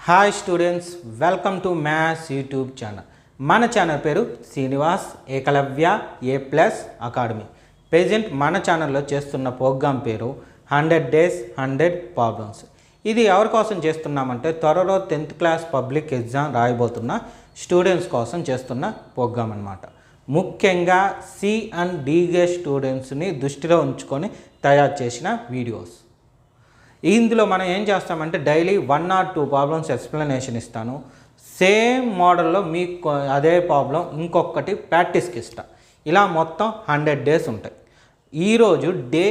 Hi students, welcome to maths YouTube channel. మన channel పేరు Srinivas Ekalavya A+ academy. Present మన ఛానల్లో చేస్తున్న ప్రోగ్రామ్ పేరు 100 Days 100 Problems. ఇది ఎవరి కోసం చేస్తున్నామంటే త్వరలో 10th క్లాస్ పబ్లిక్ ఎగ్జామ్ రాయబోతున్న స్టూడెంట్స్ కోసం చేస్తున్న ప్రోగ్రామ్ అన్నమాట. ముఖ్యంగా C అండ్ D గ్రేడ్ స్టూడెంట్స్ని దృష్టిలో ఉంచుకొని తయారు చేసిన వీడియోస్. ఇందులో మనం ఏం చేస్తామంటే డైలీ 1 or 2 ప్రాబ్లమ్స్ ఎక్స్ప్లెనేషన్ ఇస్తాను. సేమ్ మోడల్లో మీకు అదే ప్రాబ్లం ఇంకొకటి ప్రాక్టీస్కి ఇస్తా. ఇలా మొత్తం 100 days ఉంటాయి. ఈరోజు డే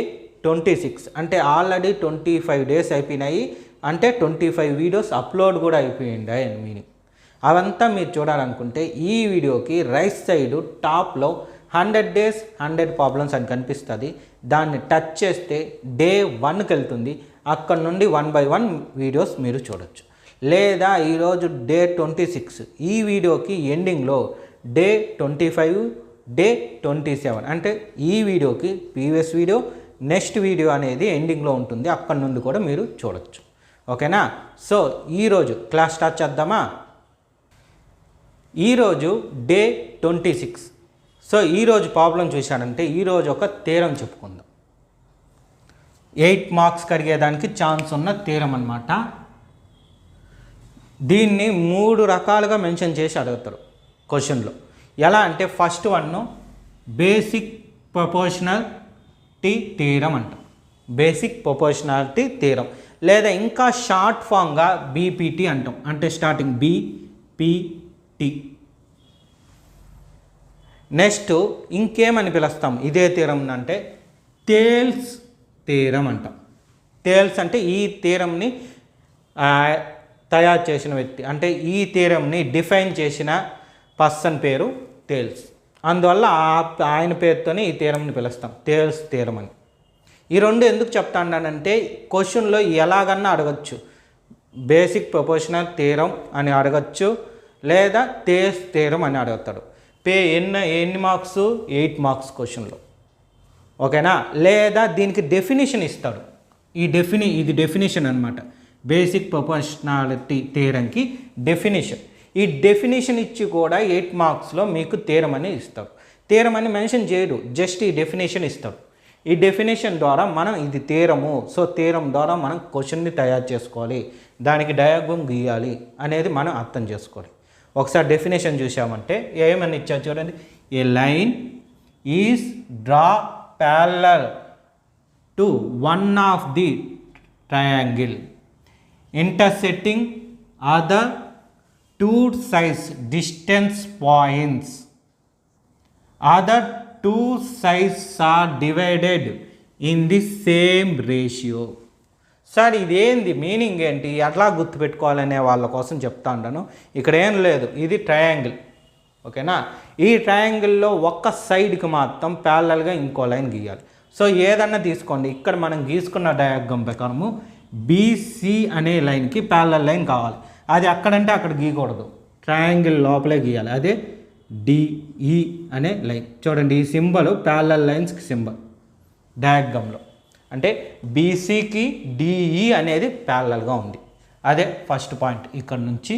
26 అంటే ఆల్రెడీ 25 days అయిపోయినాయి. అంటే 25 వీడియోస్ అప్లోడ్ కూడా అయిపోయింది అని మీనింగ్. అవంతా మీరు చూడాలనుకుంటే ఈ వీడియోకి రైట్ సైడ్ టాప్లో 100 Days 100 Problems అని కనిపిస్తుంది. దాన్ని టచ్ చేస్తే డే 1కి వెళ్తుంది. అక్కడ నుండి 1 by 1 వీడియోస్ మీరు చూడొచ్చు. లేదా ఈరోజు డే 26 ఈ వీడియోకి ఎండింగ్లో డే 25 డే 27 అంటే ఈ వీడియోకి ప్రీవియస్ వీడియో నెక్స్ట్ వీడియో అనేది ఎండింగ్లో ఉంటుంది. అక్కడ నుండి కూడా మీరు చూడొచ్చు. ఓకేనా? సో ఈరోజు క్లాస్ స్టార్ట్ చేద్దామా? ఈరోజు డే 26. సో ఈరోజు ప్రాబ్లం చూశానంటే ఈరోజు ఒక థీరం చెప్పుకుందాం. 8 మార్క్స్కి అడిగేదానికి ఛాన్స్ ఉన్న థీరం అన్నమాట. దీన్ని 3 రకాలుగా మెన్షన్ చేసి అడుగుతారు క్వశ్చన్లో. ఎలా అంటే first one basic proportionality theorem అంటాం. బేసిక్ ప్రపోర్షనాలిటీ థీరం లేదా ఇంకా షార్ట్ ఫామ్గా BPT అంటాం. అంటే స్టార్టింగ్ BPT. నెక్స్ట్ ఇంకేమని పిలుస్తాం ఇదే థీరం అంటే థేల్స్ థీరం అంటాం. థేల్స్ అంటే ఈ థీరంని తయారు చేసిన వ్యక్తి, అంటే ఈ థీరంని డిఫైన్ చేసిన పర్సన్ పేరు థేల్స్. అందువల్ల ఆయన పేరుతోనే ఈ థీరంని పిలుస్తాం థేల్స్ థీరం అని. ఈ రెండు ఎందుకు చెప్తానంటే క్వశ్చన్లో ఎలాగన్నా అడగచ్చు. బేసిక్ ప్రపోర్షనల్ థీరం అని అడగచ్చు, లేదా థేల్స్ థీరం అని అడుగుతాడు. ఎన్ని మార్క్స్? 8 మార్క్స్ క్వశ్చన్లో. ఓకేనా? లేదా దీనికి డెఫినేషన్ ఇస్తాడు. ఇది డెఫినేషన్ అనమాట. బేసిక్ ప్రపోర్షనాలిటీ థీరంకి డెఫినేషన్. ఈ డెఫినేషన్ ఇచ్చి కూడా 8 మార్క్స్లో మీకు థీరం అని ఇస్తాడు. థీరం అని మెన్షన్ చేయడు, జస్ట్ ఈ డెఫినేషన్ ఇస్తాడు. ఈ డెఫినేషన్ ద్వారా మనం ఇది థీరము, సో థీరం ద్వారా మనం క్వశ్చన్ని తయారు చేసుకోవాలి, దానికి డయాగ్రామ్ గీయాలి అనేది మనం అర్థం చేసుకోవాలి. ఒకసారి డెఫినేషన్ చూసామంటే ఏమని ఇచ్చారు చూడండి. A line is draw parallel to one of the triangle intersecting other 2 sides distance points. Other 2 sides are divided in the same ratio. Sir ఇదేంది, మీనింగ్ ఏంటి, ఎట్లా గుర్తుపెట్టుకోవాలనే వాళ్ళ కోసం చెప్తా ఉంటాను. ఇక్కడ ఏం లేదు, ఇది ట్రయాంగిల్. ఓకేనా? ఈ ట్రయాంగిల్లో ఒక్క సైడ్కి మాత్రం ప్యారలల్గా ఇంకో లైన్ గీయాలి. సో ఏదన్నా తీసుకోండి, ఇక్కడ మనం గీసుకున్న డయాగ్రామ్ ప్రకారము BC అనే లైన్కి ప్యారలల్ లైన్ కావాలి. అది అక్కడంటే అక్కడ గీయకూడదు, ట్రయాంగిల్ లోపలే గీయాలి. అదే DE అనే లైన్. చూడండి ఈ సింబల్ ప్యారలల్ లైన్స్కి సింబల్ డయాగ్రామ్లో. అంటే BCకి DE అనేది ప్యారలల్గా ఉంది. అదే ఫస్ట్ పాయింట్. ఇక్కడ నుంచి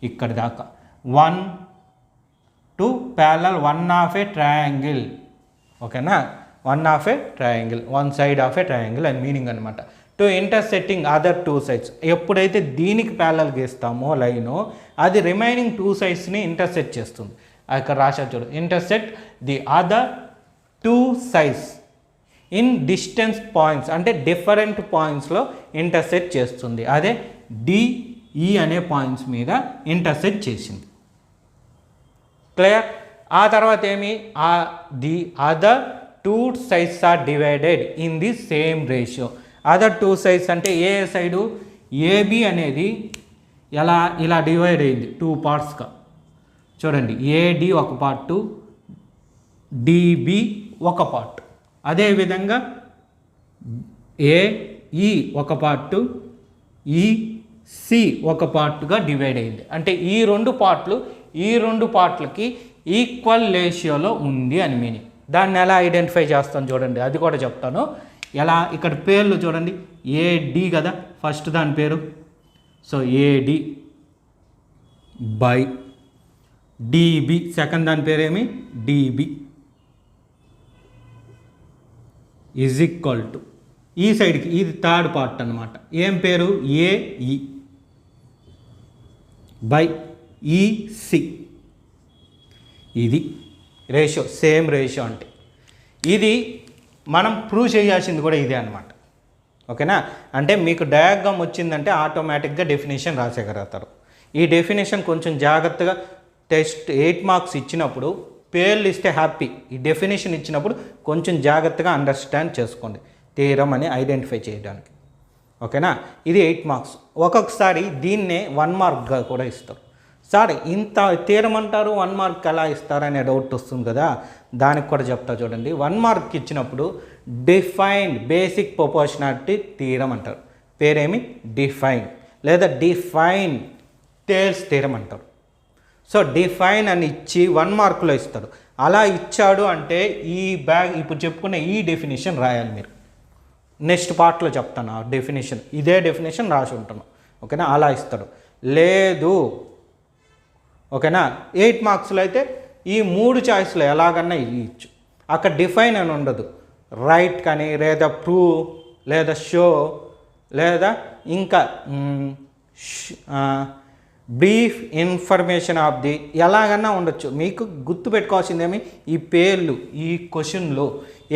ఇక్కడి దాకా 1 to parallel 1 of a triangle. ఓకేనా? 1 of a triangle, 1 side of a triangle అని మీనింగ్ అనమాట. To intersecting other 2 sides. ఎప్పుడైతే దీనికి ప్యారలల్ గీస్తామో లైను, అది రిమైనింగ్ 2 sidesని ఇంటర్సెక్ట్ చేస్తుంది. ఇక్కడ రాశా చూడు, intersect the other 2 sides in distance points, అంటే డిఫరెంట్ పాయింట్స్లో ఇంటర్సెక్ట్ చేస్తుంది. అదే DE అనే పాయింట్స్ మీద ఇంటర్సెక్ట్ చేసింది. క్లియర్? ఆ తర్వాత ఏమి, the other 2 sides are divided in the same ratio. Other 2 sides అంటే ఏ సైడు AB అనేది ఇలా డివైడ్ అయింది 2 పార్ట్స్గా. చూడండి, AD ఒక పార్టు, DB ఒక పార్ట్. అదేవిధంగా AE ఒక పార్టు, EC ఒక పార్ట్గా డివైడ్ అయింది. అంటే ఈ 2 పార్ట్లు ఈ 2 పార్ట్లకి ఈక్వల్ రేషియోలో ఉంది అని మీనింగ్. దాన్ని ఎలా ఐడెంటిఫై చేస్తాను చూడండి, అది కూడా చెప్తాను. ఎలా, ఇక్కడ పేర్లు చూడండి, AD కదా ఫస్ట్ దాని పేరు. So AD by dB, second దాని పేరేమి డిబి ఈజ్ ఈక్వల్ టు ఈ సైడ్కి, ఇది థర్డ్ పార్ట్ అన్నమాట. ఏం పేరు ఏఈ బై ఈసి. ఇది రేషియో, సేమ్ రేషియో అంటే ఇది మనం ప్రూవ్ చేయాల్సింది కూడా ఇదే అనమాట. ఓకేనా? అంటే మీకు డయాగ్రామ్ వచ్చిందంటే ఆటోమేటిక్గా డెఫినేషన్ రాసేయగలుగుతారు. ఈ డెఫినేషన్ కొంచెం జాగ్రత్తగా టెస్ట్ 8 మార్క్స్ ఇచ్చినప్పుడు పేర్లు ఇస్తే హ్యాపీ, ఈ డెఫినేషన్ ఇచ్చినప్పుడు కొంచెం జాగ్రత్తగా అండర్స్టాండ్ చేసుకోండి థీరం అని ఐడెంటిఫై చేయడానికి. ఓకేనా? ఇది 8 మార్క్స్. ఒక్కొక్కసారి దీన్నే 1 మార్క్గా కూడా ఇస్తారు. సార్ ఇంత థీరం అంటారు 1 మార్క్ ఎలా ఇస్తారనే డౌట్ వస్తుంది కదా, దానికి కూడా చెప్తా చూడండి. 1 మార్క్ ఇచ్చినప్పుడు డిఫైన్డ్ బేసిక్ ప్రొపోర్షనాలిటీ థీరం అంటారు. పేరేమి డిఫైన్, లేదా డిఫైన్ టేల్స్ థీరం అంటారు. సో డిఫైన్ అని ఇచ్చి 1 మార్కులో ఇస్తారు. అలా ఇచ్చాడు అంటే ఇప్పుడు చెప్పుకునే ఈ డెఫినేషన్ రాయాలి మీరు. నెక్స్ట్ పార్ట్లో చెప్తాను ఆ డెఫినేషన్, ఇదే డెఫినేషన్ రాసి ఉంటాను. ఓకేనా? అలా ఇస్తాడు. లేదు ఓకేనా 8 మార్క్స్లో అయితే ఈ 3 చాయిస్లో ఎలాగన్నా ఇవ్వచ్చు. అక్కడ డిఫైన్ అని ఉండదు, రైట్ కానీ, లేదా ప్రూవ్, లేదా షో, లేదా ఇంకా బ్రీఫ్ ఇన్ఫర్మేషన్ ఆఫ్ ది, ఎలాగన్నా ఉండొచ్చు. మీకు గుర్తుపెట్టుకోవాల్సిందేమి ఈ పేర్లు. ఈ క్వశ్చన్లో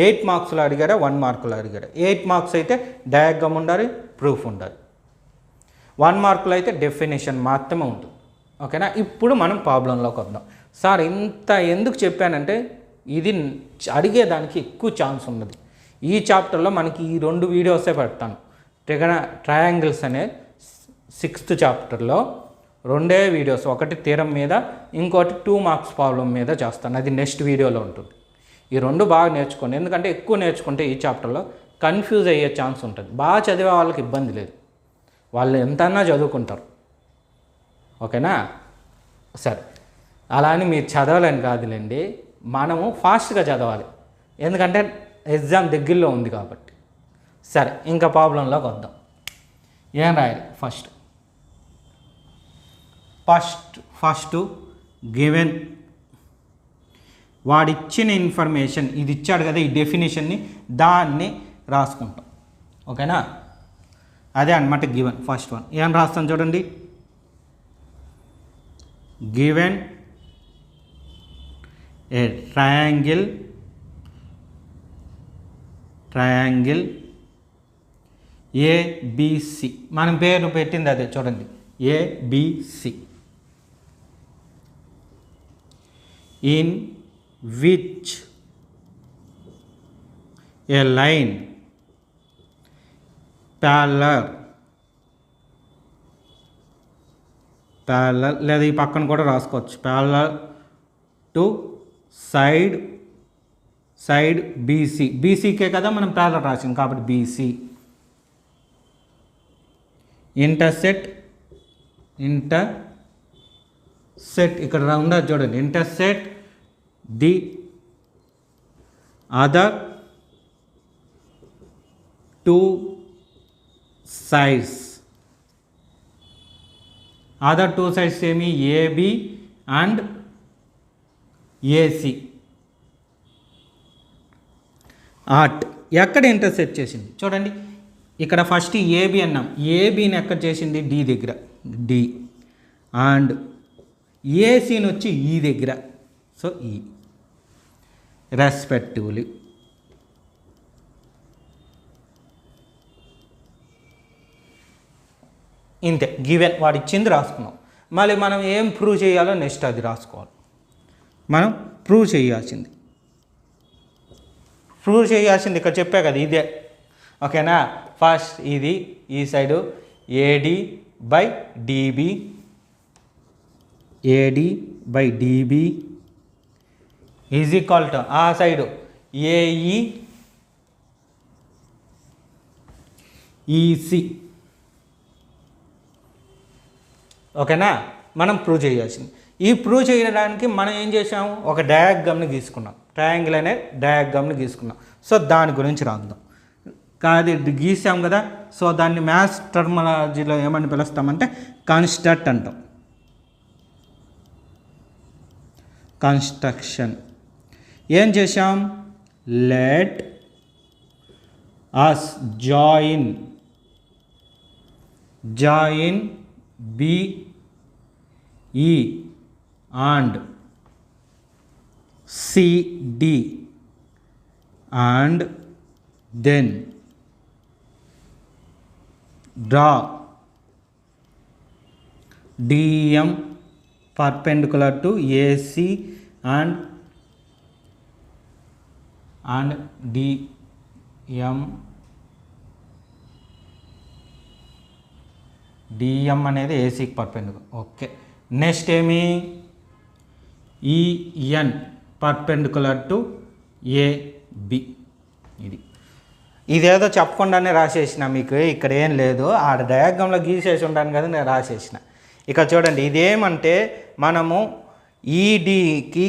8 మార్క్స్లో అడిగారా 1 మార్కులో అడిగారా. 8 మార్క్స్ అయితే డయాగ్రామ్ ఉండాలి, ప్రూఫ్ ఉండాలి. 1 మార్కులో అయితే డెఫినేషన్ మాత్రమే ఉంటుంది. ఓకేనా? ఇప్పుడు మనం ప్రాబ్లంలోకి వద్దాం. సార్ ఇంత ఎందుకు చెప్పానంటే ఇది అడిగేదానికి ఎక్కువ ఛాన్స్ ఉన్నది. ఈ చాప్టర్లో మనకి ఈ 2 వీడియోసే పెడతాను. ట్రయాంగిల్స్ అనే 6th చాప్టర్లో 2 వీడియోస్, ఒకటి థీరం మీద, ఇంకోటి 2 మార్క్స్ ప్రాబ్లం మీద చేస్తాను. అది నెక్స్ట్ వీడియోలో ఉంటుంది. ఈ 2 బాగా నేర్చుకోండి, ఎందుకంటే ఎక్కువ నేర్చుకుంటే ఈ చాప్టర్లో కన్ఫ్యూజ్ అయ్యే ఛాన్స్ ఉంటుంది. బాగా చదివే వాళ్ళకి ఇబ్బంది లేదు, వాళ్ళు ఎంతన్నా చదువుకుంటారు. ఓకేనా? సరే, అలా అని మీరు చదవాలని కాదులేండి, మనము ఫాస్ట్గా చదవాలి, ఎందుకంటే ఎగ్జామ్ దగ్గరలో ఉంది కాబట్టి. సరే, ఇంకా ప్రాబ్లంలోకి వద్దాం. ఏం రాయాలి? ఫస్ట్ గివెన్, వాడిచ్చిన ఇన్ఫర్మేషన్, ఇది ఇచ్చాడు కదా ఈ డెఫినేషన్ని, దాన్ని రాసుకుంటాం. ఓకేనా? అదే అనమాట గివెన్. ఫస్ట్ వన్ ఏం రాస్తాం చూడండి. గివెన్ ఏ ట్రయాంగిల్ ఏబిసి, మనం పేరు పెట్టింది అదే చూడండి, ABC, in which a line parallel లేదా ఈ పక్కన కూడా రాసుకోవచ్చు, parallel to side BC, BCK కదా మనం parallel రాసాం కాబట్టి BC, ఇంటర్సెట్ ఇక్కడ ఉండదు చూడండి, intersect the other 2 sides. Other 2 sides ఏమి? AB and AC. ఆర్ట్ ఎక్కడ ఇంటర్సెక్ట్ చేసింది చూడండి. ఇక్కడ ఫస్ట్ ఏబి అన్నాం, ఏబిని ఎక్కడ చేసింది? డి దగ్గర, డి, అండ్ ఏసీని వచ్చి ఈ దగ్గర, సో ఈ రెస్పెక్టివ్లీ. ఇంతే, గివెన్ వాడు ఇచ్చింది రాసుకున్నాం. మళ్ళీ మనం ఏం ప్రూవ్ చేయాలో నెక్స్ట్ అది రాసుకోవాలి. మనం ప్రూవ్ చేయాల్సింది ఇక్కడ చెప్పా కదా, ఇదే. ఓకేనా? ఫస్ట్ ఇది ఈ side AD by dB is equal to ఆ సైడు ఏఈసి. ఓకేనా? మనం ప్రూవ్ చేయాల్సింది. ఈ ప్రూవ్ చేయడానికి మనం ఏం చేసాము? ఒక డయాగ్రామ్ని గీసుకున్నాం, ట్రయాంగిల్ అనే డయాగ్రామ్ని గీసుకున్నాం. సో దాని గురించి రాద్దాం. కాదు గీసాం కదా, సో దాన్ని మ్యాథ్స్ టర్మినాలజీలో ఏమని పిలుస్తామంటే కన్స్ట్రక్ట్ అంటాం. కన్స్ట్రక్షన్. ఏం చేశాం? Let us join B E and CD and then draw DEM perpendicular to AC and DEM అనేది ఏసీకి పర్పెండికులర్. ఓకే, నెక్స్ట్ ఏమి? EN perpendicular to AB. ఇదేదో చెప్పకుండానే రాసేసిన, మీకు ఇక్కడ ఏం లేదు, ఆడ డయాగ్రామ్లో గీసేసి ఉంటాను కదా, నేను రాసేసిన. ఇక చూడండి, ఇదేమంటే మనము ఈడీకి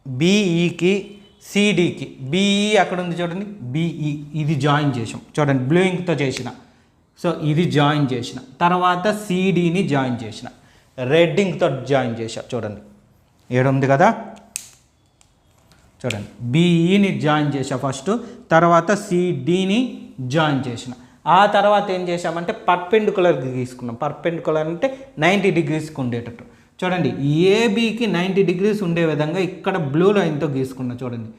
బీఈకి సిడికి, బీఈ అక్కడ ఉంది చూడండి, బీఈ ఇది జాయిన్ చేసాం చూడండి, బ్లూ ఇంక్తో చేసిన. సో ఇది జాయిన్ చేసిన తర్వాత సిడిని జాయిన్ చేసిన, రెడ్ ఇంక్తో జాయిన్ చేసా చూడండి, ఏడుంది కదా చూడండి. బీఈని జాయిన్ చేసా ఫస్ట్, తర్వాత సిడిని జాయిన్ చేసిన. ఆ తర్వాత ఏం చేసామంటే పర్పెండికులర్కి గీసుకున్నాం. పర్పెండికులర్ అంటే 90 degreesకి ఉండేటట్టు చూడండి. ఏబీకి 90 degrees ఉండే విధంగా ఇక్కడ బ్లూ లైన్తో గీసుకున్నా చూడండి.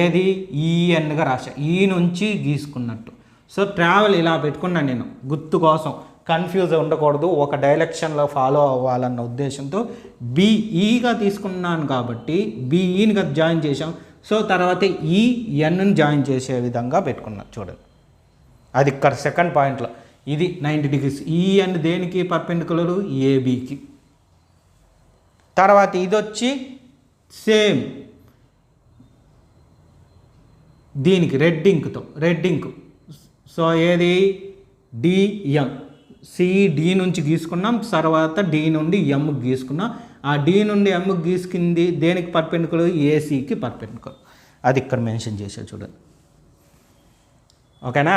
ఏది? ఈఎన్గా రాసా, ఈ నుంచి గీసుకున్నట్టు. సో ట్రావెల్ ఇలా పెట్టుకున్నాను నేను గుర్తు కోసం, కన్ఫ్యూజ్ ఉండకూడదు, ఒక డైరెక్షన్లో ఫాలో అవ్వాలన్న ఉద్దేశంతో బీఈగా తీసుకున్నాను కాబట్టి బీఈని కదా జాయిన్ చేసాం. సో తర్వాత ఈఎన్ని జాయిన్ చేసే విధంగా పెట్టుకున్నాను చూడండి. అది ఇక్కడ సెకండ్ పాయింట్లో ఇది 90 degrees. ఈఎన్ దేనికి పర్పెండికులరు? ఏబీకి. తర్వాత ఇది వచ్చి సేమ్ దీనికి రెడ్ ఇంక్. సో ఏది? డిఎం. సిడి నుంచి గీసుకున్నాం, తర్వాత డి నుండి ఎంకి గీసుకున్నాం. ఆ డి నుండి ఎంకి గీసుకుంది దేనికి పర్పెండికులర్? ఏసీకి పర్పెండికులర్. అది ఇక్కడ మెన్షన్ చేసా చూడండి. ఓకేనా?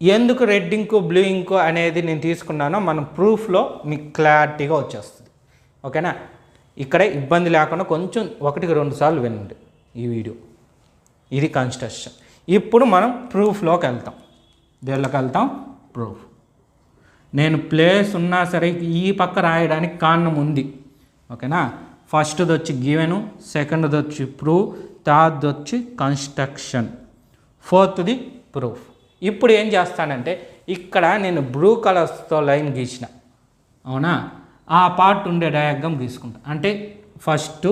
ఎందుకు రెడ్ ఇంకు బ్లూ ఇంకు అనేది నేను తీసుకున్నానో మనం ప్రూఫ్లో మీకు క్లారిటీగా వచ్చేస్తుంది. ఓకేనా? ఇక్కడ ఇబ్బంది లేకుండా కొంచెం 1-2 సార్లు వినండి ఈ వీడియో. ఇది కన్స్ట్రక్షన్. ఇప్పుడు మనం ప్రూఫ్లోకి వెళ్తాం. దేనిలోకి వెళ్తాం? ప్రూఫ్. నేను ప్లేస్ ఉన్నా సరే ఈ పక్క రాయడానికి కారణం ఉంది. ఓకేనా? ఫస్ట్ది వచ్చి గివెను, సెకండ్ది వచ్చి ప్రూఫ్, థర్డ్ది వచ్చి కన్స్ట్రక్షన్, ఫోర్త్ది ప్రూఫ్. ఇప్పుడు ఏం చేస్తానంటే ఇక్కడ నేను బ్లూ కలర్స్తో లైన్ గీసిన, అవునా? ఆ పార్ట్ ఉండే డయాగ్రామ్ గీసుకుంటా. అంటే ఫస్ట్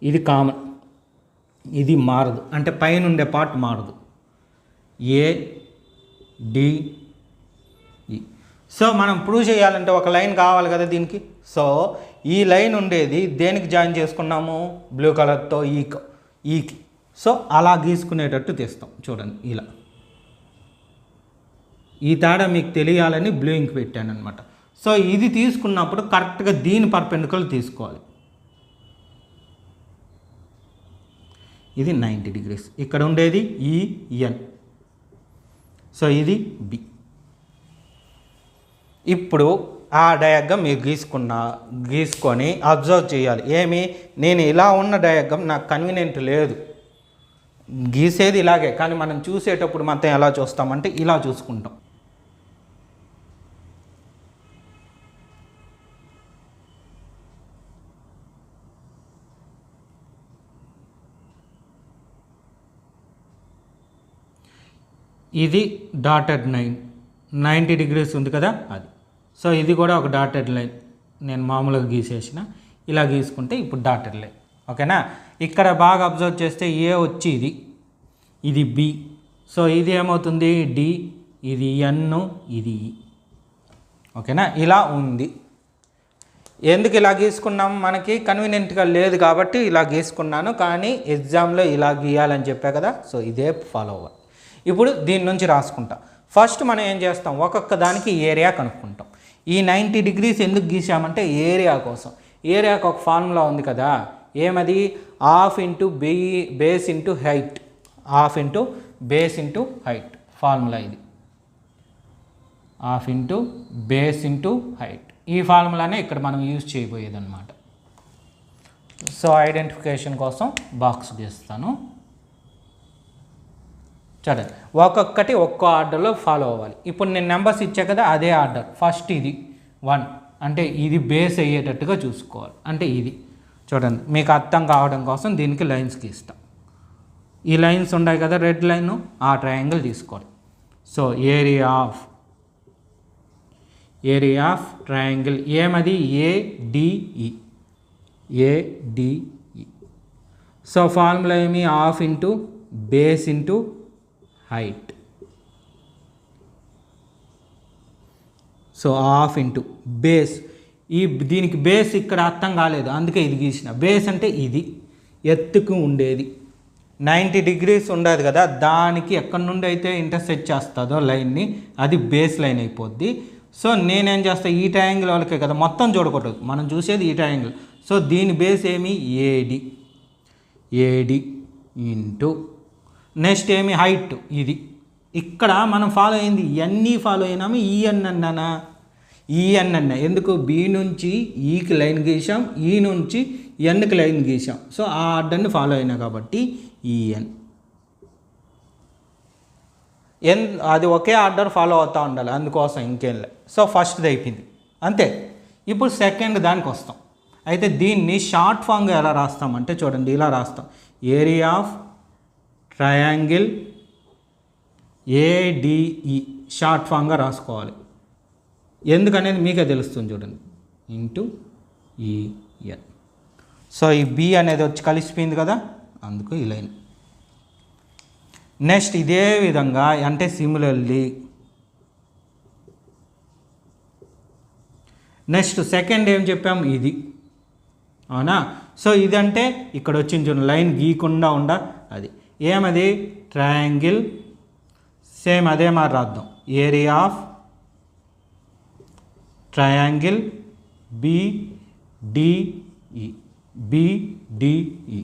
ఇది కామన్, ఇది మారదు, అంటే పైన ఉండే పార్ట్ మారదు. ఏ డి ఈ. సో మనం ప్రూవ్ చేయాలంటే ఒక లైన్ కావాలి కదా దీనికి. సో ఈ లైన్ ఉండేది దేనికి జాయిన్ చేసుకున్నాము? బ్లూ కలర్తో ఈకి. సో అలా గీసుకునేటట్టు తీస్తాం చూడండి. ఇలా ఈ తేడా మీకు తెలియాలని బ్లూ ఇంక్ పెట్టాను అనమాట. సో ఇది తీసుకున్నప్పుడు కరెక్ట్గా దీని పర్పెండికులర్ తీసుకోవాలి. ఇది 90 degrees. ఇక్కడ ఉండేది ఈఎన్. సో ఇది బి. ఇప్పుడు ఆ డయాగ్రామ్ మీరు గీసుకొని అబ్జర్వ్ చేయాలి. ఏమి? నేను ఇలా ఉన్న డయాగ్రామ్ నాకు కన్వీనియంట్ లేదు, గీసేది ఇలాగే, కానీ మనం చూసేటప్పుడు మొత్తం ఎలా చూస్తామంటే ఇలా చూసుకుంటాం. ఇది డాటెడ్ లైన్ 90 degrees ఉంది కదా అది. సో ఇది కూడా ఒక డాటెడ్ లైన్, నేను మామూలుగా గీసేసిన. ఇలా గీసుకుంటే ఇప్పుడు డాటెడ్ లైన్. ఓకేనా? ఇక్కడ బాగా అబ్జర్వ్ చేస్తే ఏ వచ్చి ఇది బి. సో ఇది ఏమవుతుంది? డి. ఇది ఎన్, ఇది ఈ. ఓకేనా? ఇలా ఉంది. ఎందుకు ఇలా గీసుకున్నాం? మనకి కన్వీనియంట్గా లేదు కాబట్టి ఇలా గీసుకున్నాను, కానీ ఎగ్జామ్లో ఇలా గీయాలని చెప్పా కదా. సో ఇదే ఫాలో అవ్వాలి. ఇప్పుడు దీని నుంచి రాసుకుంటాం. ఫస్ట్ మనం ఏం చేస్తాం? ఒక్కొక్క దానికి ఏరియా కనుక్కుంటాం. ఈ 90 degrees ఎందుకు గీసామంటే ఏరియా కోసం. ఏరియాకి ఒక ఫార్ములా ఉంది కదా, ఏమది? Half into base into height. Half into base into height formula ఇది. Half into base into height. ఈ ఫార్ములానే ఇక్కడ మనం యూజ్ చేయబోయేది అనమాట. సో ఐడెంటిఫికేషన్ కోసం బాక్స్ గీస్తాను. చూడండి, ఒక్కొక్కటి ఒక్కో ఆర్డర్లో ఫాలో అవ్వాలి. ఇప్పుడు నేను నెంబర్స్ ఇచ్చా కదా, అదే ఆర్డర్. ఫస్ట్ ఇది 1 అంటే ఇది బేస్ అయ్యేటట్టుగా చూసుకోవాలి. అంటే ఇది చూడండి, మీకు అర్థం కావడం కోసం దీనికి లైన్స్ గీస్తాం. ఈ లైన్స్ ఉన్నాయి కదా, రెడ్ లైన్, ఆ ట్రయాంగిల్ తీసుకోవాలి. సో ఏరియా ఆఫ్ ట్రయాంగిల్ ఏమది, ఏడిఈ. సో ఫార్ములా ఏమి, half into base into height. So half into base, దీనికి బేస్ ఇక్కడ అర్థం కాలేదు, అందుకే ఇది గీసిన. బేస్ అంటే ఇది ఎత్తుకు ఉండేది 90 degrees ఉండదు కదా, దానికి ఎక్కడి నుండి అయితే ఇంటర్సెక్ట్ చేస్తుందో లైన్ని, అది బేస్ లైన్ అయిపోద్ది. సో నేనేం చేస్తా, ఈ ట్రయాంగిల్ వాళ్ళకే కదా, మొత్తం చూడకూడదు, మనం చూసేది ఈ ట్రయాంగిల్. సో దీని బేస్ ఏమి, ఏడి ఇంటూ నెక్స్ట్ ఏమి, హైట్. ఇది ఇక్కడ మనం ఫాలో అయింది ఎన్ని ఫాలో అయినాము, ఈఎన్ అన్నానా, ఈఎన్ అన్నా. ఎందుకు, బి నుంచి ఈకి లైన్ గీసాం, ఈ నుంచి ఎన్కి లైన్ గీసాం. సో ఆ ఆర్డర్ని ఫాలో అయినా కాబట్టి ఈఎన్. అది ఒకే ఆర్డర్ ఫాలో అవుతూ ఉండాలి, అందుకోసం ఇంకేం లేదు. సో ఫస్ట్ది అయిపోయింది అంతే. ఇప్పుడు సెకండ్ దానికి వస్తాం. అయితే దీన్ని షార్ట్ ఫామ్గా ఎలా రాస్తామంటే చూడండి, ఇలా రాస్తాం. Area of triangle ADE short ఫామ్గా రాసుకోవాలి. ఎందుకనేది మీకే తెలుస్తుంది చూడండి, ఇంటూ ఈఎన్. సో ఈ బి అనేది వచ్చి కలిసిపోయింది కదా, అందుకు ఈ లైన్. నెక్స్ట్ ఇదే విధంగా అంటే సిమిలర్లీ నెక్స్ట్ సెకండ్ ఏం చెప్పాం, ఇది అవునా. సో ఇదంటే ఇక్కడ వచ్చింది చూడండి, లైన్ గీయకుండా అది ఏమది, ట్రయాంగిల్. సేమ్ అదే మరి రాద్దాం, ఏరియా ఆఫ్ ట్రయాంగిల్ బిడిఈ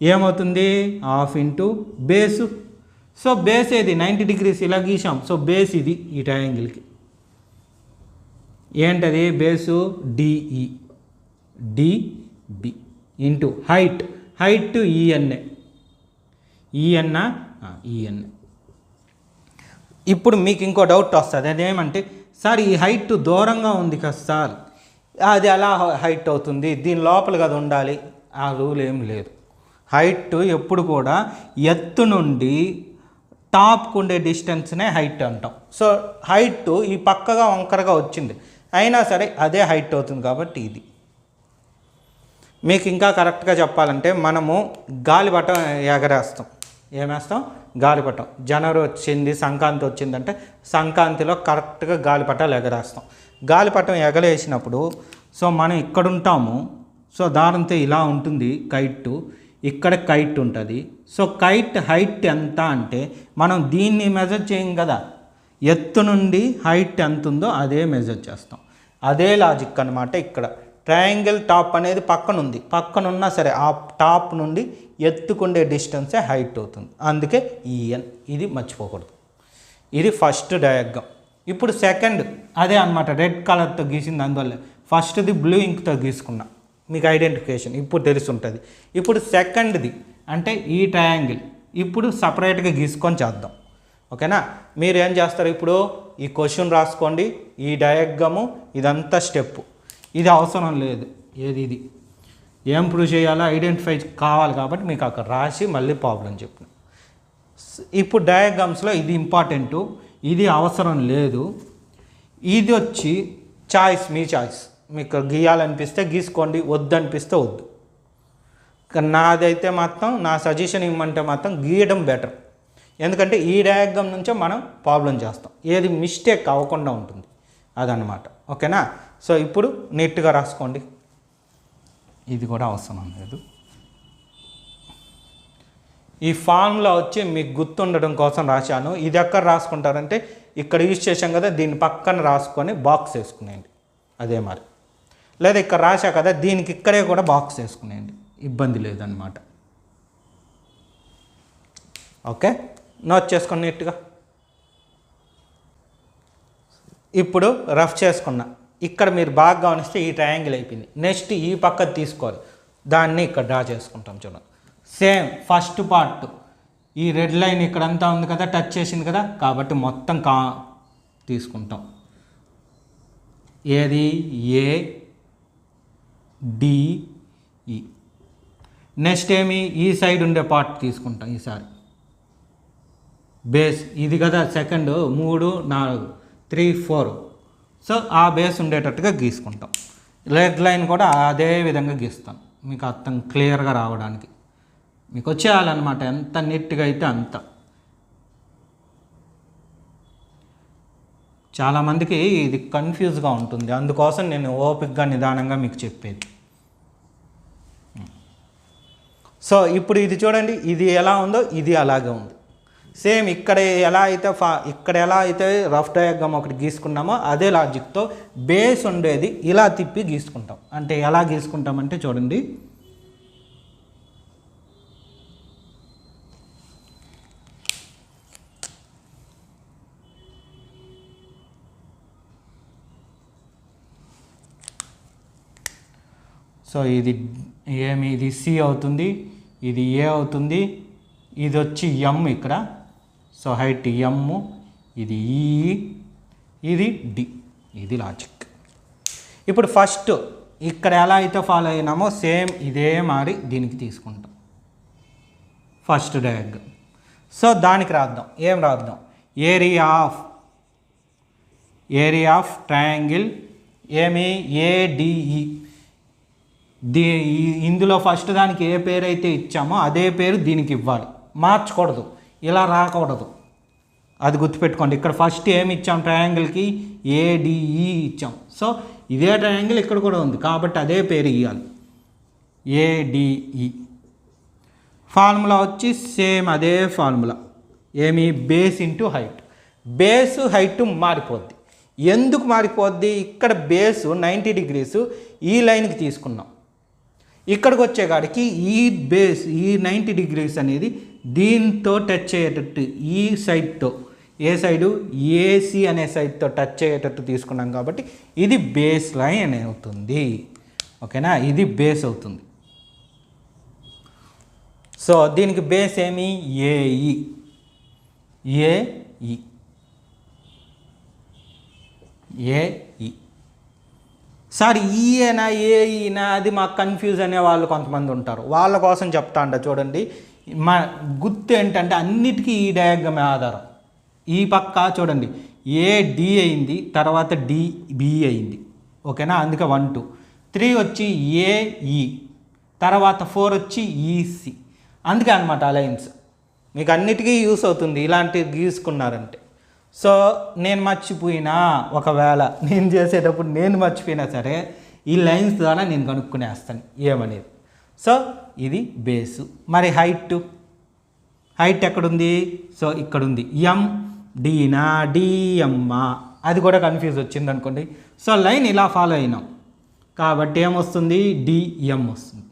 ఏమవుతుంది, half into base. So base ఏది 90 degrees ఇలా గీసాం. సో బేస్ ఇది ఈ ట్రయాంగిల్కి ఏంటది, base dB into height ENA. ఇప్పుడు మీకు ఇంకో డౌట్ వస్తుంది, అదేమంటే సార్ ఈ హైట్ దూరంగా ఉంది కదా సార్, అది ఎలా హైట్ అవుతుంది, దీని లోపల కదా ఉండాలి. ఆ రూల్ ఏం లేదు. హైట్ ఎప్పుడు కూడా ఎత్తు నుండి టాప్కు ఉండే డిస్టెన్స్నే హైట్ అంటాం. సో హైట్ ఈ పక్కగా వంకరగా వచ్చింది అయినా సరే అదే హైట్ అవుతుంది కాబట్టి ఇది. మీకు ఇంకా కరెక్ట్గా చెప్పాలంటే మనము గాలిపటం ఎగరేస్తాం. ఏమేస్తాం, గాలిపటం. జనవరి వచ్చింది, సంక్రాంతి వచ్చిందంటే సంక్రాంతిలో కరెక్ట్గా గాలిపటాలు ఎగరేస్తాం. గాలిపటం ఎగరేసినప్పుడు సో మనం ఇక్కడ ఉంటాము. సో దారంతో ఇలా ఉంటుంది కైట్, ఇక్కడ కైట్ ఉంటుంది. సో కైట్ హైట్ ఎంత అంటే మనం దీన్ని మెజర్ చేయం కదా, ఎత్తు నుండి హైట్ ఎంత ఉందో అదే మెజర్ చేస్తాం. అదే లాజిక్ అనమాట. ఇక్కడ ట్రయాంగిల్ టాప్ అనేది పక్కనున్నా సరే ఆ టాప్ నుండి ఎత్తుకుండే డిస్టెన్సే హైట్ అవుతుంది. అందుకే ఈఎన్. ఇది మర్చిపోకూడదు. ఇది ఫస్ట్ డయాగ్రామ్. ఇప్పుడు సెకండ్ అదే అనమాట, రెడ్ కలర్తో గీసింది. అందువల్ల ఫస్ట్ది బ్లూ ఇంక్తో గీసుకున్నా, మీకు ఐడెంటిఫికేషన్ ఇప్పుడు తెలుసుంటుంది. ఇప్పుడు సెకండ్ది అంటే ఈ ట్రయాంగిల్ ఇప్పుడు సపరేట్గా గీసుకొని చేద్దాం. ఓకేనా. మీరు ఏం చేస్తారు, ఇప్పుడు ఈ క్వశ్చన్ రాసుకోండి, ఈ డయాగ్రాము ఇదంతా స్టెప్. ఇది అవసరం లేదు, ఇది ఏం ప్రూవ్ చేయాలో ఐడెంటిఫై కావాలి కాబట్టి మీకు అక్కడ రాసి మళ్ళీ ప్రాబ్లం చెప్పిన. ఇప్పుడు డయాగ్రామ్స్లో ఇది ఇంపార్టెంటు, ఇది అవసరం లేదు. ఇది వచ్చి చాయిస్, మీ చాయిస్. మీకు గీయాలనిపిస్తే గీసుకోండి, వద్దనిపిస్తే వద్దు. నాదైతే మాత్రం నా సజెషన్ ఇవ్వమంటే మాత్రం గీయడం బెటర్. ఎందుకంటే ఈ డయాగ్రామ్ నుంచే మనం ప్రాబ్లం చేస్తాం, ఏది మిస్టేక్ అవ్వకుండా ఉంటుంది అదనమాట. ఓకేనా. సో ఇప్పుడు నీట్గా రాసుకోండి. ఇది కూడా అవసరం లేదు. ఈ ఫార్ములా వచ్చి మీకు గుర్తుండడం కోసం రాశాను. ఇది ఎక్కడ రాసుకుంటారంటే ఇక్కడ యూజ్ చేసాం కదా, దీన్ని పక్కన రాసుకొని బాక్స్ వేసుకునేయండి. అదే మరి, లేదా ఇక్కడ రాశా కదా దీనికి ఇక్కడే కూడా బాక్స్ వేసుకునేయండి, ఇబ్బంది లేదనమాట. ఓకే, నోట్ చేసుకొని నీట్గా. ఇప్పుడు రఫ్ చేసుకున్నా. ఇక్కడ మీరు బాగా గమనిస్తే ఈ ట్రయాంగిల్ అయిపోయింది. నెక్స్ట్ ఈ పక్కది తీసుకోవాలి. దాన్ని ఇక్కడ డ్రా చేసుకుంటాం చూడండి. సేమ్ ఫస్ట్ పార్ట్ ఈ రెడ్ లైన్ ఇక్కడంతా ఉంది కదా, టచ్ చేసింది కదా, కాబట్టి మొత్తం తీసుకుంటాం. ఏది ఏ డిఈ. నెక్స్ట్ ఏమి ఈ సైడ్ ఉండే పార్ట్ తీసుకుంటాం. ఈసారి బేస్ ఇది కదా సెకండ్, 3 4 3 4. సో ఆ బేస్ ఉండేటట్టుగా గీసుకుంటాం. రెడ్ లైన్ కూడా అదే విధంగా గీస్తాం మీకు అర్థం క్లియర్గా రావడానికి. మీకు వచ్చేయాలన్నమాట, ఎంత నీట్గా అయితే అంత. చాలామందికి ఇది కన్ఫ్యూజ్గా ఉంటుంది, అందుకోసం నేను ఓపికగా నిదానంగా మీకు చెప్పేది. సో ఇప్పుడు ఇది చూడండి, ఇది ఎలా ఉందో ఇది అలాగే ఉంది. సేమ్ ఇక్కడ ఎలా అయితే రఫ్ డయాగ్రామ్ ఒకటి గీసుకున్నామో అదే లాజిక్తో బేస్ ఉండేది ఇలా తిప్పి గీసుకుంటాం. అంటే ఎలా గీసుకుంటామంటే చూడండి, సో ఇది సి అవుతుంది, ఇది ఏ అవుతుంది, ఇది వచ్చి ఎం ఇక్కడ. సో హైట్ ఎం, ఇది ఈ, ఇది డి. ఇది లాజిక్. ఇప్పుడు ఫస్ట్ ఇక్కడ ఎలా అయితే ఫాలో అయినామో సేమ్ ఇదే మారి దీనికి తీసుకుంటాం ఫస్ట్ డయాగ్రామ్. సో దానికి రాద్దాం. ఏం రాద్దాం? Area of triangle ADE. ఇందులో ఫస్ట్ దానికి ఏ పేరు అయితే ఇచ్చామో అదే పేరు దీనికి ఇవ్వాలి, మార్చకూడదు, ఇలా రాకూడదు. అది గుర్తుపెట్టుకోండి. ఇక్కడ ఫస్ట్ ఏమి ఇచ్చాం? ట్రయాంగిల్కి ఏడిఈ ఇచ్చాం. సో ఇదే ట్రయాంగిల్ ఇక్కడ కూడా ఉంది కాబట్టి అదే పేరు ఇవ్వాలి, ఏడిఈ. ఫార్ములా వచ్చి సేమ్ అదే formula. Base into height. Base height మారిపోద్ది. ఎందుకు మారిపోద్ది? ఇక్కడ బేసు 90 degrees ఈ లైన్కి తీసుకున్నాం. ఇక్కడికి వచ్చేకాడికి ఈ బేస్ ఈ 90 degrees అనేది దీంతో టచ్ అయ్యేటట్టు ఈ సైడ్తో, ఏ సైడు? ఏసీ అనే సైడ్తో టచ్ అయ్యేటట్టు తీసుకున్నాం కాబట్టి ఇది బేస్ లైన్ అవుతుంది. ఓకేనా? ఇది బేస్ అవుతుంది. సో దీనికి బేస్ ఏమి? ఏఈ. సార్ ఈయేనా ఏఈనా అది మాకు కన్ఫ్యూజ్ అనే వాళ్ళు కొంతమంది ఉంటారు. వాళ్ళ కోసం చెప్తా అంట. చూడండి, మా గుర్తు ఏంటంటే అన్నిటికీ ఈ డయాగ్రామ్ ఆధారం. ఈ పక్క చూడండి, ఏడి అయింది, తర్వాత డిబి అయింది. ఓకేనా? అందుకే 1 2 3 వచ్చి ఏఈ, తర్వాత 4 వచ్చి ఈసి. అందుకే అనమాట అలయన్స్. మీకు అన్నిటికీ యూస్ అవుతుంది ఇలాంటివి గీసుకున్నారంటే. సో నేను మర్చిపోయినా, ఒకవేళ నేను చేసేటప్పుడు నేను మర్చిపోయినా సరే ఈ లైన్స్ ద్వారా నేను కనుక్కునేస్తాను ఏమనేది. సో ఇది బేసు. మరి హైట్ ఎక్కడుంది? సో ఇక్కడ ఉంది. ఎం డీనా డిఎమ్మా, అది కూడా కన్ఫ్యూజ్ వచ్చింది అనుకోండి. సో లైన్ ఇలా ఫాలో అయినాం కాబట్టి ఏమొస్తుంది? డిఎం వస్తుంది.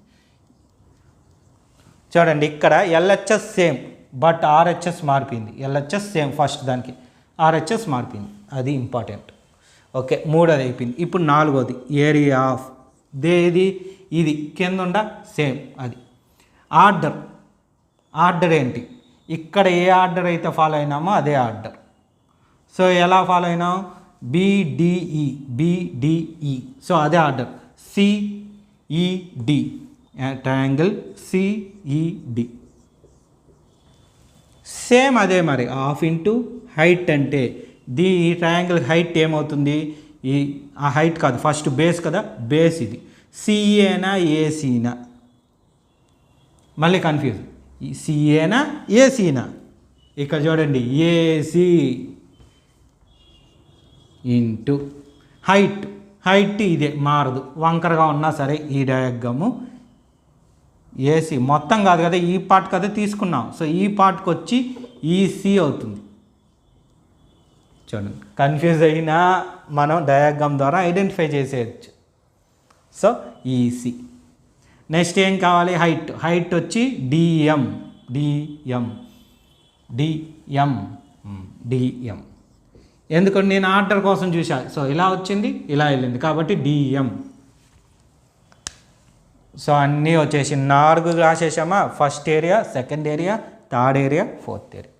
చూడండి, ఇక్కడ ఎల్హెచ్ఎస్ సేమ్ బట్ ఆర్హెచ్ఎస్ మారిపోయింది. ఎల్హెచ్ఎస్ సేమ్ ఫస్ట్ దానికి, ఆర్హెచ్ఎస్ మారిపోయింది. అది ఇంపార్టెంట్. ఓకే, 3వది అయిపోయింది. ఇప్పుడు 4వది ఏరియా ఆఫ్ ఇది కింద ఉండ సేమ్. అది ఆర్డర్ ఏంటి? ఇక్కడ ఏ ఆర్డర్ అయితే ఫాలో అయినామో అదే ఆర్డర్. సో ఎలా ఫాలో అయినాం? బిడిఈ. సో అదే order. CED, triangle CED. Same అదే మరి. హాఫ్ ఇంటూ హైట్ అంటే ఈ ట్రయాంగిల్ హైట్ ఏమవుతుంది? ఆ హైట్ కాదు, ఫస్ట్ బేస్ కదా, బేస్ ఇది. సిఏనా ఏసీనా? మళ్ళీ కన్ఫ్యూజ్. సిఏనా ఏసీనా? ఇక్కడ చూడండి, ఏసీ ఇంటూ హైట్ ఇదే, మారదు. వంకరగా ఉన్నా సరే ఈ డయాగ్రాము ఏసీ మొత్తం కాదు కదా, ఈ పార్ట్ కదా తీసుకున్నాం. సో ఈ పార్ట్కి వచ్చి ఈసీ అవుతుంది. చూడండి, కన్ఫ్యూజ్ అయినా మనం డయాగ్రామ్ ద్వారా ఐడెంటిఫై చేసేయచ్చు. So EC. నెక్స్ట్ ఏం కావాలి? హైట్ వచ్చి డిఎం. ఎందుకంటే నేను ఆర్డర్ కోసం చూసా. సో ఇలా వచ్చింది, ఇలా వెళ్ళింది కాబట్టి డిఎం. సో అన్నీ వచ్చేసి 4 రాసేసామా, first area, second area, third area, fourth area.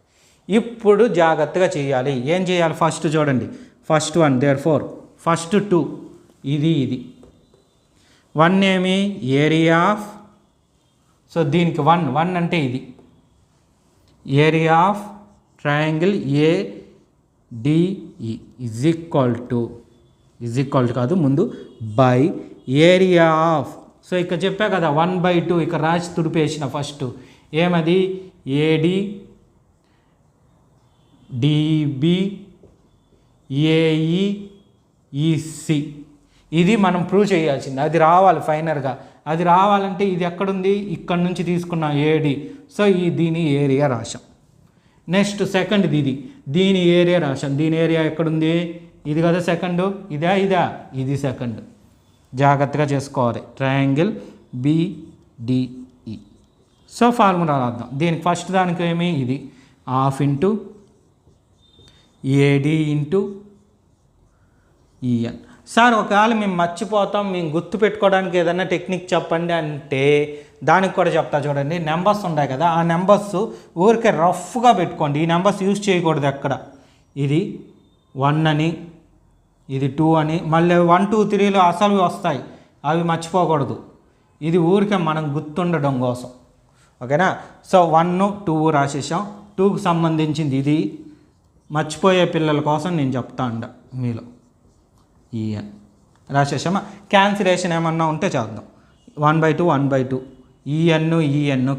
ఇప్పుడు జాగ్రత్తగా చేయాలి. ఏం చేయాలి? ఫస్ట్ చూడండి, ఫస్ట్ 1 దేర్ఫోర్ ఫస్ట్ 2 ఇది 1 ఏమి ఏరియా ఆఫ్, సో దీనికి 1 అంటే ఇది area of triangle ADE is equal to కాదు ముందు బై ఏరియా ఆఫ్. సో ఇక్కడ చెప్పా కదా 1/2 ఇక్కడ రాసి తుడిపేసిన ఫస్ట్ ఏమది ADB AEEC. ఇది మనం ప్రూవ్ చేయాల్సింది, అది రావాలి ఫైనల్గా. అది రావాలంటే ఇది ఎక్కడుంది, ఇక్కడ నుంచి తీసుకున్న AD, సో దీని ఏరియా రాశాం. నెక్స్ట్ సెకండ్ దీని ఏరియా రాశాం. దీని ఏరియా ఎక్కడుంది, ఇది కదా సెకండ్, ఇది సెకండ్. జాగ్రత్తగా చేసుకోవాలి. Triangle BDE. సో ఫార్ములా రాద్దాం. దీనికి ఫస్ట్ దానికి ఏమి ఇది ½ into AD into EN. Sir ఒకవేళ మేము మర్చిపోతాం, మేము గుర్తుపెట్టుకోవడానికి ఏదైనా టెక్నిక్ చెప్పండి అంటే దానికి కూడా చెప్తా. చూడండి, నెంబర్స్ ఉన్నాయి కదా, ఆ నెంబర్స్ ఊరికే రఫ్గా పెట్టుకోండి. ఈ నెంబర్స్ యూజ్ చేయకూడదు ఎక్కడ. ఇది 1 అని, ఇది 2 అని, మళ్ళీ 1 2 3లు అసలు వస్తాయి, అవి మర్చిపోకూడదు. ఇది ఊరికే మనం గుర్తుండడం కోసం, ఓకేనా. సో 1 2 రాసేసాం. 2కు సంబంధించింది ఇది, మర్చిపోయే పిల్లల కోసం నేను చెప్తా మీలో EN రాసేసామా. క్యాన్సిలేషన్ ఏమన్నా ఉంటే చేద్దాం. 1/2 1/2 EN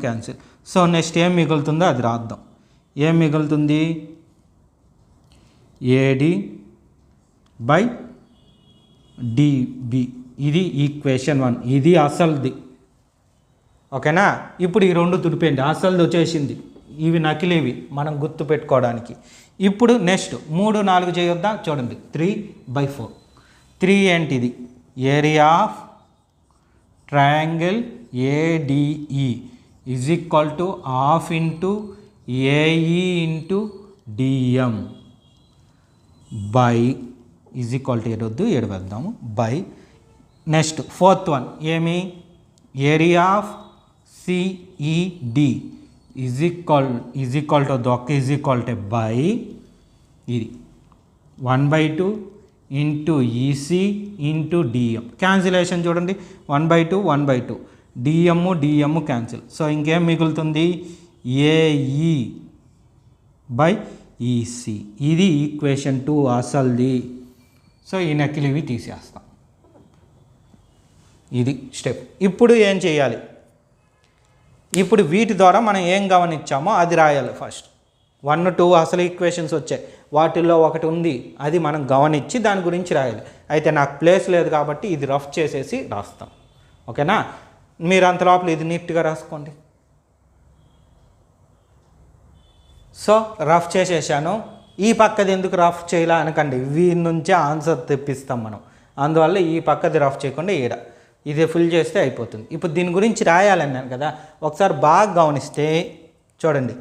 క్యాన్సిల్. సో నెక్స్ట్ ఏం మిగులుతుందో అది రాద్దాం. ఏం మిగులుతుంది AD/DB. ఇది ఈక్వేషన్ 1, ఇది అసలుది, ఓకేనా. ఇప్పుడు ఈ 2 తుడిపోయింది, అసలుది వచ్చేసింది. ఇవి నకిలీవి మనం గుర్తు పెట్టుకోవడానికి. ఇప్పుడు నెక్స్ట్ 3 4 చేయొద్దా. చూడండి 3/4. 3 ఏంటిది area of triangle ADE is equal to ½ into AE into DM by is equal to ఏడొద్దు, వేద్దాము బై. నెక్స్ట్ ఫోర్త్ 1 ఏమి area of CED is equal to దొక్క ఈజ్ ఈక్వల్ టు బై ఇది 1/2 into EC into DM. Cancellation చూడండి 1/2 1/2 DM cancel. So ఇంకేం మిగులుతుంది AE/EC. ఇది equation 2 అసలుది. So ఈ నకిలివి తీసేస్తాం. ఇది స్టెప్. ఇప్పుడు ఏం చేయాలి, ఇప్పుడు వీటి ద్వారా మనం ఏం గమనించామో అది రాయాలి. ఫస్ట్ 1 2 అసలు ఈక్వేషన్స్ వచ్చాయి, వాటిల్లో ఒకటి ఉంది, అది మనం గమనించి దాని గురించి రాయాలి. అయితే నాకు ప్లేస్ లేదు కాబట్టి ఇది రఫ్ చేసేసి రాస్తాం, ఓకేనా. మీరు అంత లోపల ఇది నీట్గా రాసుకోండి. సో రఫ్ చేసేసాను. ఈ పక్కది ఎందుకు రఫ్ చేయాలా అనకండి, వీరి నుంచే ఆన్సర్ తెప్పిస్తాం మనం. అందువల్ల ఈ పక్కది రఫ్ చేయకుండా ఇది ఫుల్ చేస్తే అయిపోతుంది. ఇప్పుడు దీని గురించి రాయాలన్నాను కదా, ఒకసారి బాగా గమనిస్తే చూడండి,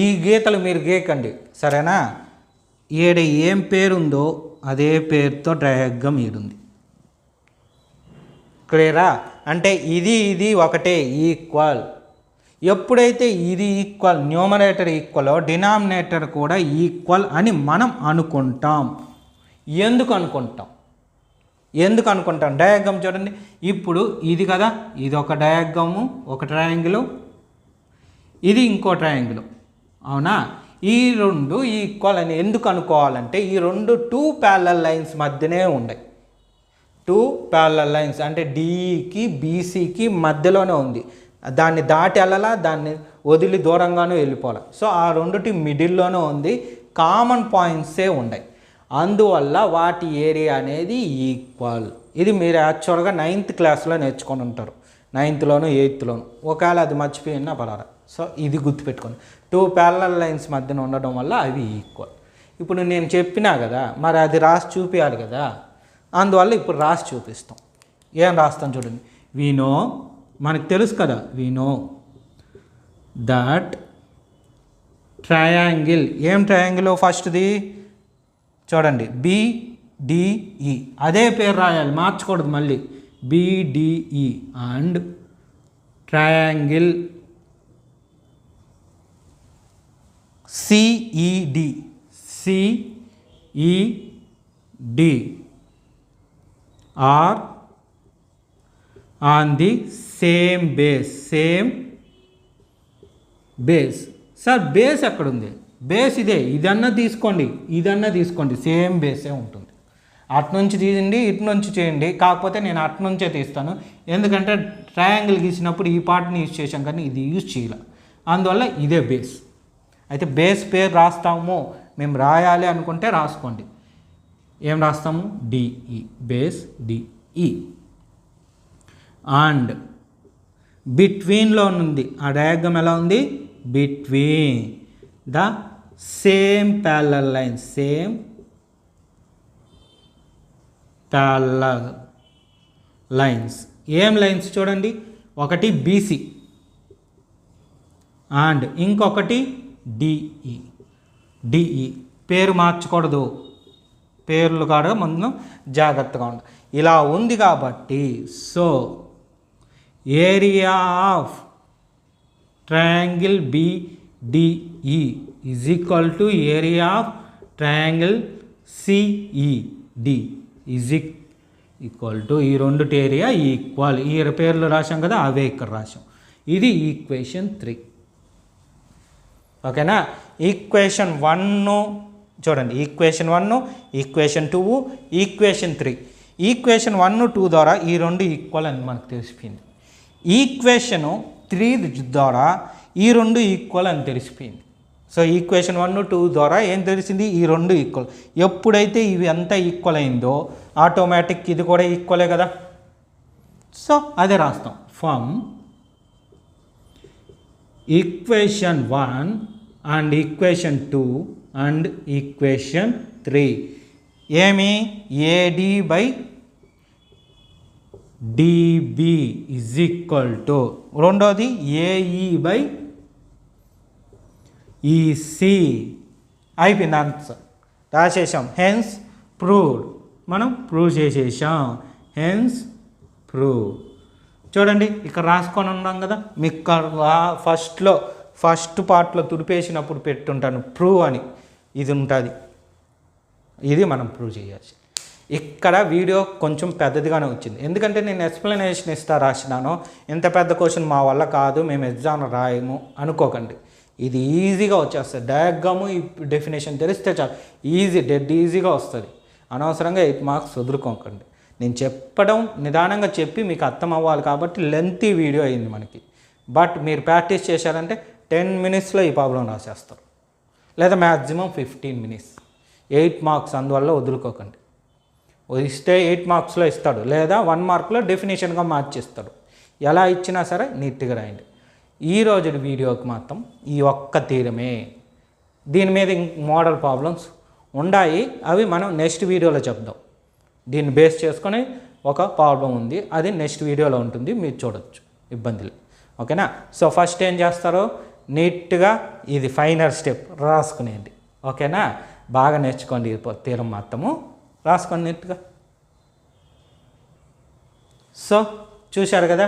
ఈ గీతలు మీరు గీకండి, సరేనా. ఏం పేరుందో అదే పేరుతో డయాగ్రామ్ ఈడుంది, క్లియరా. అంటే ఇది ఒకటే ఈక్వల్. ఎప్పుడైతే ఇది ఈక్వల్, న్యూమరేటర్ ఈక్వల్, డినామినేటర్ కూడా ఈక్వల్ అని మనం అనుకుంటాం. ఎందుకు అనుకుంటాం డయాగ్రామ్ చూడండి. ఇప్పుడు ఇది కదా, ఇది ఒక డయాగ్రాము, ఒక ట్రయాంగిల్, ఇది ఇంకో ట్రయాంగిల్, అవునా. ఈ 2 ఈక్వల్ అని ఎందుకు అనుకోవాలంటే ఈ 2 2 ప్యారలల్ లైన్స్ మధ్యనే ఉన్నాయి. 2 ప్యారలల్ లైన్స్ అంటే DEకి BCకి మధ్యలోనే ఉంది. దాన్ని దాటి వెళ్ళాలా, దాన్ని వదిలి దూరంగానే వెళ్ళిపోవాలి. సో ఆ 2టి మిడిల్లోనే ఉంది, కామన్ పాయింట్సే ఉన్నాయి. అందువల్ల వాటి ఏరియా అనేది ఈక్వల్. ఇది మీరు యాక్చువల్గా 9th క్లాస్లో నేర్చుకొని ఉంటారు, 9thలోను 8thలోను. ఒకవేళ అది మర్చిపోయినా పర్వాలేదు. సో ఇది గుర్తుపెట్టుకోండి, 2 ప్యారలల్ లైన్స్ మధ్యన ఉండడం వల్ల అవి ఈక్వల్. ఇప్పుడు నేను చెప్పినా కదా, మరి అది రాసి చూపించాలి కదా, అందువల్ల ఇప్పుడు రాసి చూపిస్తాం. ఏం రాస్తాం చూడండి. వీ నో, మనకు తెలుసు కదా, వీ నో దట్ ట్రయాంగిల్, ఏం ట్రయాంగిల్ ఫస్ట్ది చూడండి BDE, అదే పేరు రాయాలి, మార్చకూడదు మళ్ళీ. BDE and triangle CED are on the same base sir base ఎక్కడుంది? బేస్ ఇదే, ఇదన్నా తీసుకోండి సేమ్ బేసే ఉంటుంది. అటు నుంచి తీయండి, ఇటు నుంచి చేయండి, కాకపోతే నేను అటు నుంచే తీస్తాను, ఎందుకంటే ట్రయాంగిల్ గీసినప్పుడు ఈ పార్ట్ని యూజ్ చేసాం కానీ ఇది యూజ్ చేయాలి, అందువల్ల ఇదే బేస్. అయితే బేస్ పేరు రాస్తాము, మేము రాయాలి అనుకుంటే రాసుకోండి. ఏం రాస్తాము? DE, base DE. అండ్ బిట్వీన్లో ఉంది, ఆ డయాగ్రామ్ ఎలా ఉంది? Between the same parallel lines, ఏం లైన్స్ చూడండి, ఒకటి బీసీ అండ్ ఇంకొకటి డిఈ. పేరు మార్చకూడదు, పేర్లు కాడ మనం జాగ్రత్తగా ఉండాలి. ఇలా ఉంది కాబట్టి so area of triangle BDE is equal to area of triangle CED is equal to, ఈ రెండుటి ఏరియా ఈక్వల్. ఈ పేర్లు రాసాం కదా, అవే ఇక్కడ రాసాం. ఇది ఈక్వేషన్ 3. ఓకేనా? ఈక్వేషన్ 1 చూడండి, ఈక్వేషన్ 1, ఈక్వేషన్ 2, ఈక్వేషన్ 3. ఈక్వేషన్ 1, 2 ద్వారా ఈ రెండు ఈక్వల్ అని మనకు తెలిసిపోయింది. ఈక్వేషన్ 3 ద్వారా ఈ రెండు ఈక్వల్ అని తెలిసిపోయింది. సో ఈక్వేషన్ 1, 2 ద్వారా ఏం తెలిసింది? ఈ రెండు ఈక్వల్. ఎప్పుడైతే ఇవి అంతా ఈక్వల్ అయిందో ఆటోమేటిక్ ఇది కూడా ఈక్వలే కదా. సో అదే రాస్తాం, from equation 1 and equation 2 and equation 3 ఏమి? AD/DB ఈజ్ ఈక్వల్ టు, రెండోది AE/EC. అయిపోయింది, ఆన్సర్ రాసేసాం. హెన్స్ ప్రూవ్డ్, మనం ప్రూవ్ చేసేసాం. Hence prove. చూడండి ఇక్కడ రాసుకొని ఉన్నాం కదా, మీకు ఫస్ట్ పార్ట్లో తుడిపేసినప్పుడు పెట్టుంటాను ప్రూవ్ అని, ఇది ఉంటుంది, ఇది మనం ప్రూవ్ చేయాల్సి. ఇక్కడ వీడియో కొంచెం పెద్దదిగానే వచ్చింది, ఎందుకంటే నేను ఎక్స్ప్లెనేషన్ రాసినాను. ఇంత పెద్ద క్వశ్చన్ మా వల్ల కాదు, మేము ఎగ్జామ్ రాయము అనుకోకండి, ఇది ఈజీగా వచ్చేస్తుంది. డయాగ్రాము ఈ డెఫినేషన్ తెలిస్తే చాలు, డెడ్ ఈజీగా వస్తుంది. అనవసరంగా 8 మార్క్స్ వదులుకోకండి. నేను చెప్పడం నిదానంగా చెప్పి మీకు అర్థం అవ్వాలి కాబట్టి లెంతీ వీడియో అయింది మనకి. బట్ మీరు ప్రాక్టీస్ చేశారంటే 10 మినిట్స్లో ఈ ప్రాబ్లం రాసేస్తారు, లేదా మ్యాక్సిమం 15 మినిట్స్. 8 మార్క్స్, అందువల్ల వదులుకోకండి. ఇస్తే 8 మార్క్స్లో ఇస్తాడు, లేదా 1 మార్క్లో డెఫినేషన్గా మార్చిస్తాడు. ఎలా ఇచ్చినా సరే నీట్గా రాయండి. ఈ రోజు వీడియోకి మాత్రం ఈ ఒక్క తీరమే, దీని మీద మోడల్ ప్రాబ్లమ్స్ ఉన్నాయి, అవి మనం నెక్స్ట్ వీడియోలో చెప్దాం. దీన్ని బేస్ చేసుకొని ఒక ప్రాబ్లం ఉంది, అది నెక్స్ట్ వీడియోలో ఉంటుంది, మీరు చూడొచ్చు, ఇబ్బంది లేదు. ఓకేనా? సో ఫస్ట్ ఏం చేస్తారో నీట్గా ఇది ఫైనల్ స్టెప్ రాసుకునేది. ఓకేనా? బాగా నేర్చుకోండి, తీరం మొత్తము రాసుకోండి నీట్గా. సో చూశారు కదా,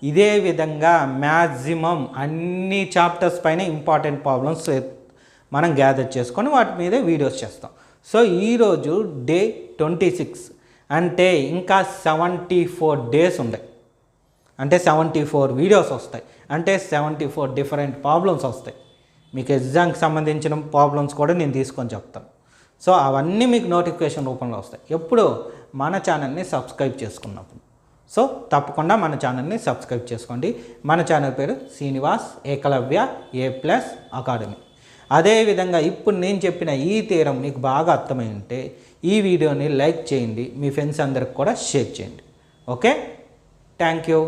ఇదే విధంగా మ్యాక్సిమం అన్ని చాప్టర్స్ పైన ఇంపార్టెంట్ ప్రాబ్లమ్స్ మనం గ్యాదర్ చేసుకొని వాటి మీదే వీడియోస్ చేస్తాం. సో ఈరోజు డే 26, అంటే ఇంకా 74 డేస్ ఉన్నాయి, అంటే 74 వీడియోస్ వస్తాయి, అంటే 74 డిఫరెంట్ ప్రాబ్లమ్స్ వస్తాయి. మీకు ఎగ్జామ్కి సంబంధించిన ప్రాబ్లమ్స్ కూడా నేను తీసుకొని చెప్తాను. సో అవన్నీ మీకు నోటిఫికేషన్ రూపంలో వస్తాయి, ఎప్పుడు మన ఛానల్ని సబ్స్క్రైబ్ చేసుకున్నప్పుడు. సో తప్పకుండా మన ఛానల్ని సబ్స్క్రైబ్ చేసుకోండి. మన ఛానల్ పేరు శ్రీనివాస్ ఏకలవ్య A+ అకాడమీ. అదేవిధంగా ఇప్పుడు నేను చెప్పిన ఈ థియరం మీకు బాగా అర్థమై ఉంటే ఈ వీడియోని లైక్ చేయండి, మీ ఫ్రెండ్స్ అందరికి కూడా షేర్ చేయండి. Okay, thank you.